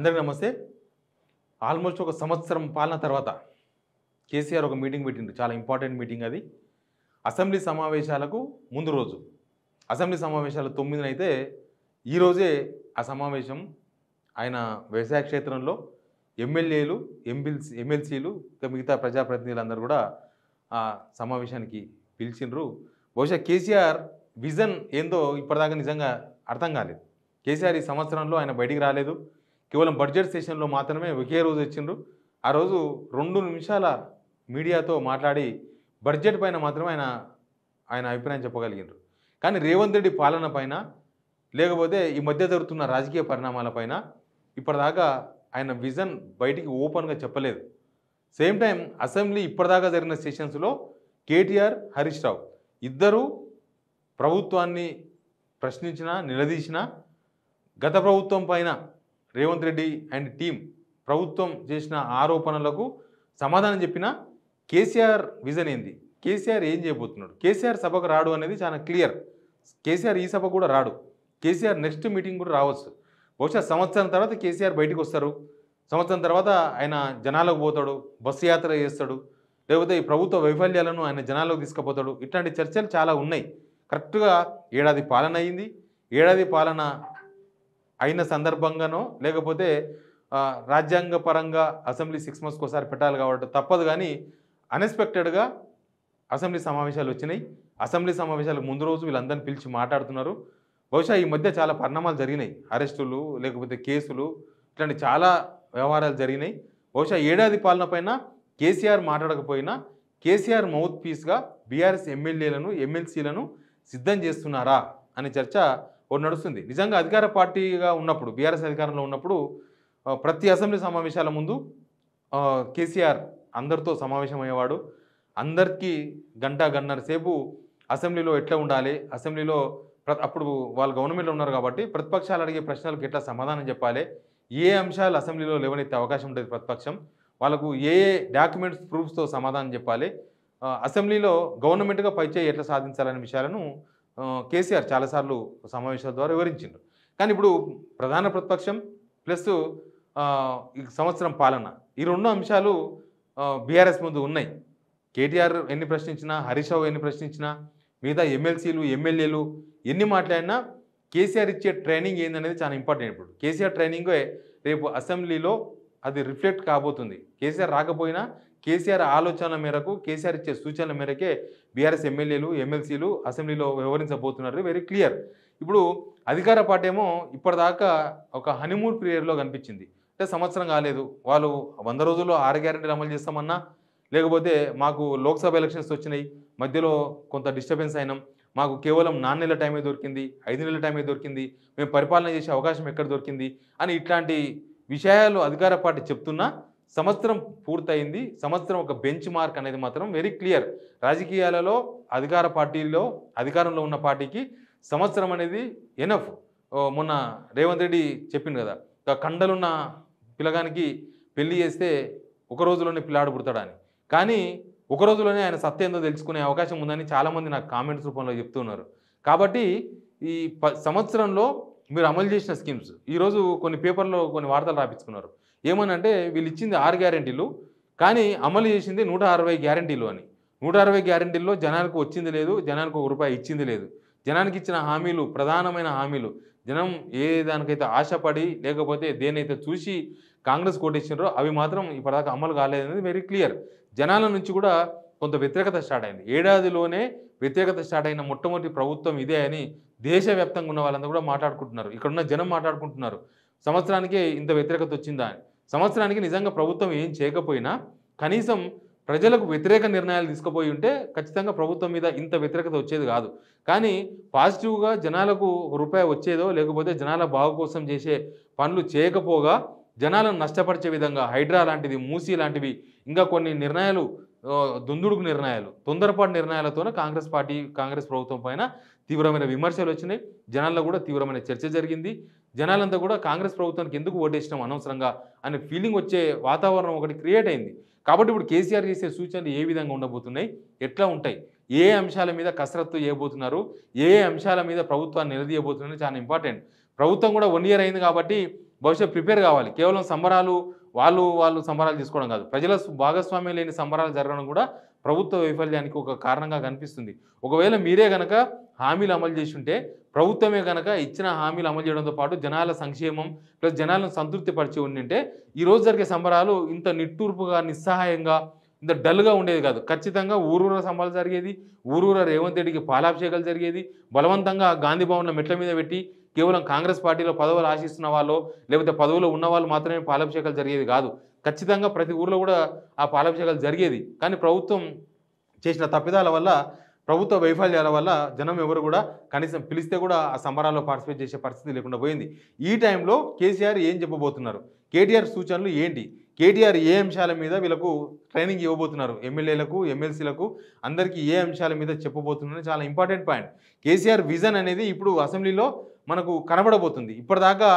అందరికీ నమస్తే. ఆల్మోస్ట్ ఒక సంవత్సరం పాలన తర్వాత కేసీఆర్ ఒక మీటింగ్ పెట్టిండు. చాలా ఇంపార్టెంట్ మీటింగ్ అది. అసెంబ్లీ సమావేశాలకు ముందు రోజు. అసెంబ్లీ సమావేశాలు 9న అయితే ఈరోజే ఆ సమావేశం ఆయన వ్యవసాయ క్షేత్రంలో ఎమ్మెల్యేలు, ఎమ్మెల్సీలు మిగతా ప్రజాప్రతినిధులందరూ కూడా ఆ సమావేశానికి పిలిచిండ్రు. బహుశా కేసీఆర్ విజన్ ఏందో ఇప్పటిదాకా నిజంగా అర్థం కాలేదు. కేసీఆర్ ఈ సంవత్సరంలో ఆయన బయటికి రాలేదు. కేవలం బడ్జెట్ సెషన్లో మాత్రమే ఒకే రోజు వచ్చిండ్రు. ఆ రోజు 2 నిమిషాల మీడియాతో మాట్లాడి బడ్జెట్ పైన మాత్రమే ఆయన అభిప్రాయం చెప్పగలిగినారు. కానీ రేవంత్ రెడ్డి పాలన పైన లేకపోతే ఈ మధ్య జరుగుతున్న రాజకీయ పరిణామాలపైన ఇప్పటిదాకా ఆయన విజన్ బయటికి ఓపెన్గా చెప్పలేదు. సేమ్ టైం అసెంబ్లీ ఇప్పటిదాకా జరిగిన సెషన్స్లో కేటీఆర్, హరీష్ రావు ఇద్దరు ప్రభుత్వాన్ని ప్రశ్నించినా, నిలదీసినా, గత ప్రభుత్వం పైన రేవంత్ రెడ్డి అండ్ టీం ప్రభుత్వం చేసిన ఆరోపణలకు సమాధానం చెప్పిన కేసీఆర్ విజన్ ఏంది, కేసీఆర్ ఏం చేయబోతున్నాడు, కేసీఆర్ సభకు రాడు అనేది చాలా క్లియర్. కేసీఆర్ ఈ సభ కూడా రాడు. కేసీఆర్ నెక్స్ట్ మీటింగ్ కూడా రావచ్చు. బహుశా సంవత్సరం తర్వాత కేసీఆర్ బయటకు వస్తారు. సంవత్సరం తర్వాత ఆయన జనాలకు పోతాడు, బస్సు యాత్ర చేస్తాడు, లేకపోతే ఈ ప్రభుత్వ వైఫల్యాలను ఆయన జనాలకు తీసుకుపోతాడు. ఇట్లాంటి చర్చలు చాలా ఉన్నాయి. కరెక్ట్గా ఏడాది పాలన అయింది. ఏడాది పాలన అయిన సందర్భంగానో లేకపోతే రాజ్యాంగపరంగా అసెంబ్లీ 6 monthsకి ఒకసారి పెట్టాలి కాబట్టి తప్పదు. కానీ అన్ఎక్స్పెక్టెడ్గా అసెంబ్లీ సమావేశాలు వచ్చినాయి. అసెంబ్లీ సమావేశాలకు ముందు రోజు వీళ్ళందరినీ పిలిచి మాట్లాడుతున్నారు. బహుశా ఈ మధ్య చాలా పరిణామాలు జరిగినాయి. అరెస్టులు, లేకపోతే కేసులు, ఇట్లాంటి చాలా వ్యవహారాలు జరిగినాయి. బహుశా ఏడాది పాలన పైన కేసీఆర్ మాట్లాడకపోయినా కేసీఆర్ మౌత్ పీస్గా బీఆర్ఎస్ ఎమ్మెల్యేలను, ఎమ్మెల్సీలను సిద్ధం చేస్తున్నారా అనే చర్చ ఒకటి నడుస్తుంది. నిజంగా అధికార పార్టీగా ఉన్నప్పుడు, బీఆర్ఎస్ అధికారంలో ఉన్నప్పుడు ప్రతి అసెంబ్లీ సమావేశాల ముందు కేసీఆర్ అందరితో సమావేశమయ్యేవాడు. అందరికీ గంటన్నర సేపు అసెంబ్లీలో ఎట్లా ఉండాలి, అసెంబ్లీలో అప్పుడు వాళ్ళు గవర్నమెంట్లో ఉన్నారు కాబట్టి ప్రతిపక్షాలు అడిగే ప్రశ్నలకు ఎట్లా సమాధానం చెప్పాలి, ఏ అంశాలు అసెంబ్లీలో లేవనెత్తే అవకాశం ఉంటుంది ప్రతిపక్షం, వాళ్ళకు ఏ డాక్యుమెంట్స్, ప్రూఫ్స్తో సమాధానం చెప్పాలి, అసెంబ్లీలో గవర్నమెంట్గా పైచేయి ఎట్లా సాధించాలనే విషయాలను కేసీఆర్ చాలాసార్లు సమావేశాల ద్వారా వివరించిండు. కానీ ఇప్పుడు ప్రధాన ప్రతిపక్షం ప్లస్ ఈ సంవత్సరం పాలన, ఈ 2 అంశాలు బీఆర్ఎస్ ముందు ఉన్నాయి. కేటీఆర్ ఎన్ని ప్రశ్నించినా, హరీష్ రావు ఎన్ని ప్రశ్నించినా, మిగతా ఎమ్మెల్సీలు, ఎమ్మెల్యేలు ఎన్ని మాట్లాడినా కేసీఆర్ ఇచ్చే ట్రైనింగ్ ఏందనేది చాలా ఇంపార్టెంట్. ఇప్పుడు కేసీఆర్ ట్రైనింగే రేపు అసెంబ్లీలో అది రిఫ్లెక్ట్ కాబోతుంది. కేసీఆర్ రాకపోయినా కేసీఆర్ ఆలోచనల మేరకు, కేసీఆర్ ఇచ్చే సూచనల మేరకే బీఆర్ఎస్ ఎమ్మెల్యేలు, ఎమ్మెల్సీలు అసెంబ్లీలో వ్యవహరించబోతున్నారు. Very clear. ఇప్పుడు అధికార పార్టీ ఏమో ఇప్పటిదాకా ఒక హనీమూన్ పీరియడ్లో కనిపించింది. అంటే సంవత్సరం కాలేదు, వాళ్ళు 100 రోజుల్లో 6 గ్యారెంటీలు అమలు చేస్తామన్నా, లేకపోతే మాకు లోక్సభ ఎలక్షన్స్ వచ్చినాయి, మధ్యలో కొంత డిస్టర్బెన్స్ అయినాం, మాకు కేవలం 4 నెలల టైమే దొరికింది, 5 నెలల టైమే దొరికింది, మేము పరిపాలన చేసే అవకాశం ఎక్కడ దొరికింది అని ఇట్లాంటి విషయాలు అధికార పార్టీ చెప్తున్నా సంవత్సరం పూర్తయింది. సంవత్సరం ఒక బెంచ్ మార్క్ అనేది మాత్రం వెరీ క్లియర్. రాజకీయాలలో అధికార పార్టీలో, అధికారంలో ఉన్న పార్టీకి సంవత్సరం అనేది ఎనఫ్. మొన్న రేవంత్ రెడ్డి చెప్పింది కదా, కండలున్న పిల్లగానికి పెళ్లి చేస్తే ఒక రోజులోనే పిల్లాడు పుడతాడని. కానీ ఒక రోజులోనే ఆయన సత్తా ఏందో తెలుసుకునే అవకాశం ఉందని చాలామంది నాకు కామెంట్స్ రూపంలో చెప్తున్నారు. కాబట్టి ఈ సంవత్సరంలో మీరు అమలు చేసిన స్కీమ్స్ ఈరోజు కొన్ని పేపర్లో కొన్ని వార్తలు రాపించుకున్నారు. ఏమనంటే వీళ్ళు ఇచ్చింది 6 గ్యారెంటీలు, కానీ అమలు చేసింది 160 గ్యారెంటీలు అని. 160 గ్యారెంటీల్లో జనానికి వచ్చింది లేదు, జనానికి ₹1 ఇచ్చింది లేదు. జనానికి ఇచ్చిన హామీలు, ప్రధానమైన హామీలు, జనం ఏ దానికైతే ఆశపడి లేకపోతే దేనైతే చూసి కాంగ్రెస్ కోటేసినారో అవి మాత్రం ఇప్పటిదాకా అమలు కాలేదనేది వెరీ క్లియర్. జనాల నుంచి కూడా కొంత వ్యతిరేకత స్టార్ట్ అయింది. ఏడాదిలోనే వ్యతిరేకత స్టార్ట్ అయిన మొట్టమొదటి ప్రభుత్వం ఇదే అని దేశవ్యాప్తంగా ఉన్న వాళ్ళందరూ కూడా మాట్లాడుకుంటున్నారు. ఇక్కడున్న జనం మాట్లాడుకుంటున్నారు, సంవత్సరానికే ఇంత వ్యతిరేకత వచ్చిందా అని. సంవత్సరానికి నిజంగా ప్రభుత్వం ఏం చేయకపోయినా కనీసం ప్రజలకు వ్యతిరేక నిర్ణయాలు తీసుకుపోయి ఉంటే ఖచ్చితంగా ప్రభుత్వం మీద ఇంత వ్యతిరేకత వచ్చేది కాదు. కానీ పాజిటివ్గా జనాలకు ₹1 వచ్చేదో, లేకపోతే జనాల బాగు కోసం చేసే పనులు చేయకపోగా జనాలను నష్టపరిచే విధంగా హైడ్రా లాంటిది, మూసీ లాంటివి, ఇంకా కొన్ని నిర్ణయాలు, దుందుడుకు నిర్ణయాలు, తొందరపాటు నిర్ణయాలతోనే కాంగ్రెస్ ప్రభుత్వం పైన తీవ్రమైన విమర్శలు వచ్చినాయి. జనాల్లో కూడా తీవ్రమైన చర్చ జరిగింది. జనాలంతా కూడా కాంగ్రెస్ ప్రభుత్వానికి ఎందుకు ఓటేసినాం అనవసరంగా అనే ఫీలింగ్ వచ్చే వాతావరణం ఒకటి క్రియేట్ అయింది. కాబట్టి ఇప్పుడు కేసీఆర్ చేసే సూచనలు ఏ విధంగా ఉండబోతున్నాయి, ఎట్లా ఉంటాయి, ఏ అంశాల మీద కసరత్తు చేయబోతున్నారు, ఏ అంశాల మీద ప్రభుత్వాన్ని నిలదీయబోతున్నారని చాలా ఇంపార్టెంట్. ప్రభుత్వం కూడా 1 year అయింది కాబట్టి బహుశా ప్రిపేర్ కావాలి. కేవలం సంబరాలు వాళ్ళు సంబరాలు చేసుకోవడం కాదు. ప్రజల భాగస్వామ్యం లేని సంబరాలు జరగడం కూడా ప్రభుత్వ వైఫల్యానికి ఒక కారణంగా కనిపిస్తుంది. ఒకవేళ మీరే గనక హామీలు అమలు చేసుంటే, ప్రభుత్వమే గనక ఇచ్చిన హామీలు అమలు చేయడంతో పాటు జనాల సంక్షేమం ప్లస్ జనాలను సంతృప్తి పరిచి ఉండింటే ఈరోజు జరిగే సంబరాలు ఇంత నిట్టూర్పుగా, నిస్సహాయంగా, ఇంత డల్‌గా ఉండేది కాదు. ఖచ్చితంగా ఊరూరా సంబరాలు జరిగేది. ఊరూరా రేవంత్ రెడ్డికి పాలాభిషేకాలు జరిగేది. బలవంతంగా గాంధీ భవన్‌లో మెట్ల మీద పెట్టి కేవలం కాంగ్రెస్ పార్టీలో పదవులు ఆశిస్తున్న వాళ్ళో, లేకపోతే పదవిలో ఉన్నవాళ్ళు మాత్రమే పాలాభిషేకాలు జరిగేది కాదు. ఖచ్చితంగా ప్రతి ఊర్లో కూడా ఆ పాలాభిషేకాలు జరిగేది. కానీ ప్రభుత్వం చేసిన తప్పిదాల వల్ల, ప్రభుత్వ వైఫల్యాల వల్ల జనం ఎవరు కూడా కనీసం పిలిస్తే కూడా ఆ సంబరాల్లో పార్టిసిపేట్ చేసే పరిస్థితి లేకుండా పోయింది. ఈ టైంలో కేసీఆర్ ఏం చెప్పబోతున్నారు? కేటీఆర్ సూచనలు ఏంటి? కేటీఆర్ ఏ అంశాల మీద వీళ్ళకు ట్రైనింగ్ ఇవ్వబోతున్నారు? ఎమ్మెల్యేలకు, ఎమ్మెల్సీలకు అందరికీ ఏ అంశాల మీద చెప్పబోతున్నారని చాలా ఇంపార్టెంట్ పాయింట్. కేసీఆర్ విజన్ అనేది ఇప్పుడు అసెంబ్లీలో మనకు కనబడబోతుంది. ఇప్పటిదాకా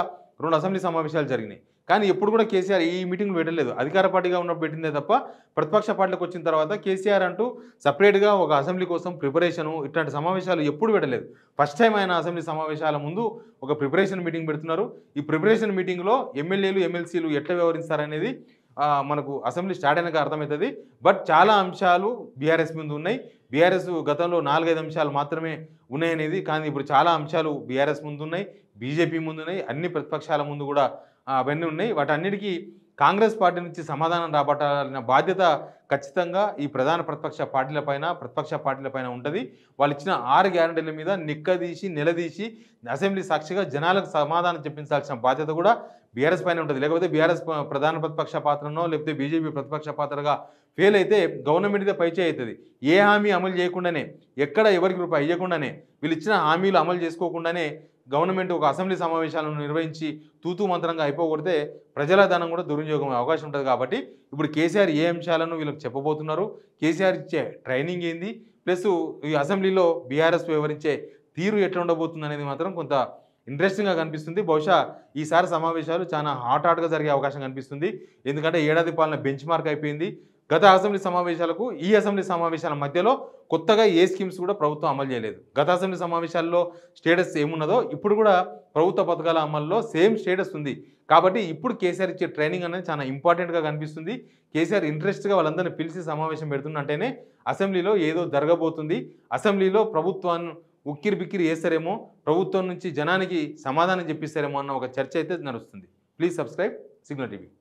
2 అసెంబ్లీ సమావేశాలు జరిగినాయి. కానీ ఎప్పుడు కూడా కేసీఆర్ ఈ మీటింగ్లు పెట్టలేదు. అధికార పార్టీగా ఉన్నప్పుడు పెట్టిందే తప్ప ప్రతిపక్ష పార్టీలకు వచ్చిన తర్వాత కేసీఆర్ అంటూ సపరేట్‌గా ఒక అసెంబ్లీ కోసం ప్రిపరేషను ఇట్లాంటి సమావేశాలు ఎప్పుడు పెట్టలేదు. ఫస్ట్ టైం ఆయన అసెంబ్లీ సమావేశాల ముందు ఒక ప్రిపరేషన్ మీటింగ్ పెడుతున్నారు. ఈ ప్రిపరేషన్ మీటింగ్‌లో ఎమ్మెల్యేలు, ఎమ్మెల్సీలు ఎట్లా వ్యవహరిస్తారనేది మనకు అసెంబ్లీ స్టార్ట్ అయినాక అర్థమవుతుంది. బట్ చాలా అంశాలు బీఆర్ఎస్ ముందు ఉన్నాయి. బీఆర్ఎస్ గతంలో 4, 5 అంశాలు మాత్రమే ఉన్నాయనేది. కానీ ఇప్పుడు చాలా అంశాలు బీఆర్ఎస్ ముందున్నాయి, బీజేపీ ముందున్నాయి, అన్ని ప్రతిపక్షాల ముందు కూడా అవన్నీ ఉన్నాయి. వాటన్నిటికీ కాంగ్రెస్ పార్టీ నుంచి సమాధానం రాబట్టాలన్న బాధ్యత ఖచ్చితంగా ఈ ప్రధాన ప్రతిపక్ష పార్టీలపైన ఉంటుంది. వాళ్ళు ఇచ్చిన 6 గ్యారంటీల మీద నిక్కదీసి, నిలదీసి అసెంబ్లీ సాక్షిగా జనాలకు సమాధానం చెప్పించాల్సిన బాధ్యత కూడా బీఆర్ఎస్ పైన ఉంటుంది. లేకపోతే బీఆర్ఎస్ ప్రధాన ప్రతిపక్ష పాత్రనో, లేకపోతే బీజేపీ ప్రతిపక్ష పాత్రగా ఫెయిల్ అయితే గవర్నమెంట్ మీద పైచేయి అవుతుంది. ఏ హామీ అమలు చేయకుండానే, ఎక్కడ ఎవరికి రూపాయి ఇవ్వకుండానే, వీళ్ళు ఇచ్చిన హామీలు అమలు చేసుకోకుండానే గవర్నమెంట్ ఒక అసెంబ్లీ సమావేశాలను నిర్వహించి తూతూ మంత్రంగా అయిపోగొడితే ప్రజల ధనం కూడా దుర్వినియోగం అవకాశం ఉంటుంది. కాబట్టి ఇప్పుడు కేసీఆర్ ఏ అంశాలను వీళ్ళకి చెప్పబోతున్నారు, కేసీఆర్ ఇచ్చే ట్రైనింగ్ ఏంది, ప్లస్ ఈ అసెంబ్లీలో బీఆర్ఎస్ వ్యవహరించే తీరు ఎట్లా ఉండబోతుంది అనేది మాత్రం కొంత ఇంట్రెస్టింగ్గా కనిపిస్తుంది. బహుశా ఈసారి సమావేశాలు చాలా హాట్గా జరిగే అవకాశం కనిపిస్తుంది. ఎందుకంటే ఏడాది పాలన బెంచ్ మార్క్ అయిపోయింది. గత అసెంబ్లీ సమావేశాలకు ఈ అసెంబ్లీ సమావేశాల మధ్యలో కొత్తగా ఏ స్కీమ్స్ కూడా ప్రభుత్వం అమలు చేయలేదు. గత అసెంబ్లీ సమావేశాల్లో స్టేటస్ ఏమున్నదో ఇప్పుడు కూడా ప్రభుత్వ పథకాల అమల్లో సేమ్ స్టేటస్ ఉంది. కాబట్టి ఇప్పుడు కేసీఆర్ ఇచ్చే ట్రైనింగ్ అనేది చాలా ఇంపార్టెంట్గా కనిపిస్తుంది. కేసీఆర్ ఇంట్రెస్ట్గా వాళ్ళందరినీ పిలిచి సమావేశం పెడుతున్నట్టేనే అసెంబ్లీలో ఏదో జరగబోతుంది. అసెంబ్లీలో ప్రభుత్వాన్ని ఉక్కిరి బిక్కిరి చేస్తారేమో, ప్రభుత్వం నుంచి జనానికి సమాధానం చెప్పిస్తారేమో అన్న ఒక చర్చ అయితే నడుస్తుంది. Please subscribe signal TV.